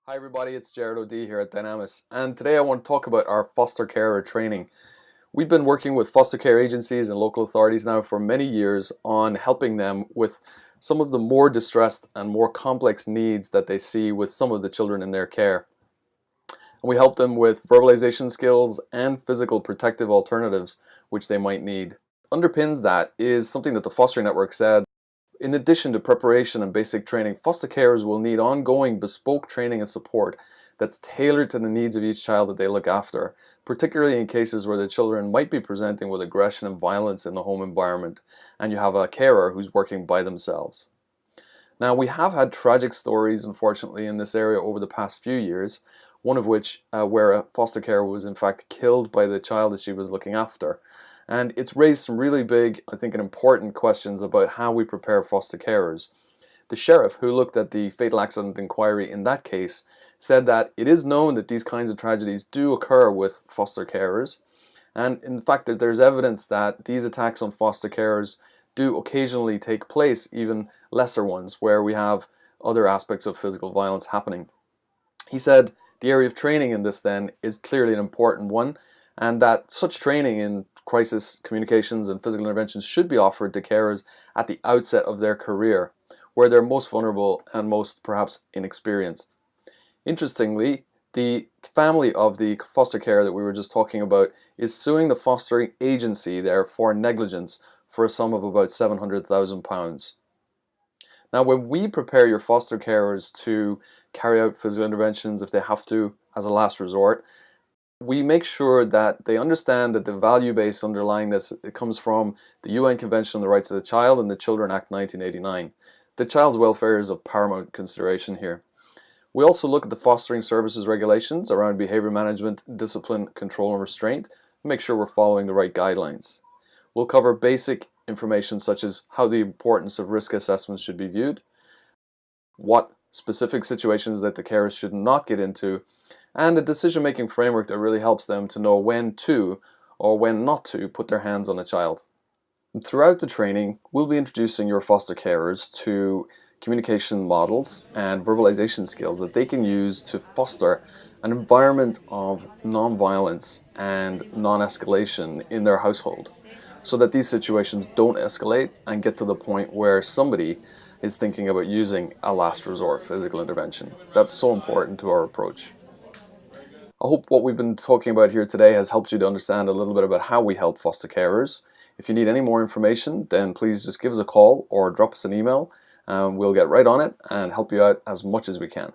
Hi everybody, it's Gerard here at Dynamis, and today I want to talk about our foster carer training. We've been working with foster care agencies and local authorities now for many years on helping them with some of the more distressed and more complex needs that they see with some of the children in their care. And we help them with verbalization skills and physical protective alternatives which they might need. Underpins that is something that the Fostering Network said. In addition to preparation and basic training, foster carers will need ongoing bespoke training and support that's tailored to the needs of each child that they look after, particularly in cases where the children might be presenting with aggression and violence in the home environment, and you have a carer who's working by themselves. Now, we have had tragic stories, unfortunately, in this area over the past few years, one of which where a foster carer was in fact killed by the child that she was looking after. And it's raised some really big, I think, and important questions about how we prepare foster carers. The sheriff who looked at the fatal accident inquiry in that case said that it is known that these kinds of tragedies do occur with foster carers, and in fact that there's evidence that these attacks on foster carers do occasionally take place, even lesser ones, where we have other aspects of physical violence happening. He said the area of training in this then is clearly an important one, and that such training in crisis communications and physical interventions should be offered to carers at the outset of their career, where they're most vulnerable and most perhaps inexperienced. Interestingly, the family of the foster carer that we were just talking about is suing the fostering agency there for negligence for a sum of about £700,000. Now, when we prepare your foster carers to carry out physical interventions if they have to as a last resort, we make sure that they understand that the value base underlying this, it comes from the UN Convention on the Rights of the Child and the Children Act 1989. The child's welfare is of paramount consideration here. We also look at the fostering services regulations around behavior management, discipline, control and restraint to make sure we're following the right guidelines. We'll cover basic information such as how the importance of risk assessments should be viewed, what specific situations that the carers should not get into, and a decision-making framework that really helps them to know when to or when not to put their hands on a child. And throughout the training, we'll be introducing your foster carers to communication models and verbalization skills that they can use to foster an environment of non-violence and non-escalation in their household, so that these situations don't escalate and get to the point where somebody is thinking about using a last resort physical intervention. That's so important to our approach. I hope what we've been talking about here today has helped you to understand a little bit about how we help foster carers. If you need any more information, then please just give us a call or drop us an email. We'll get right on it and help you out as much as we can.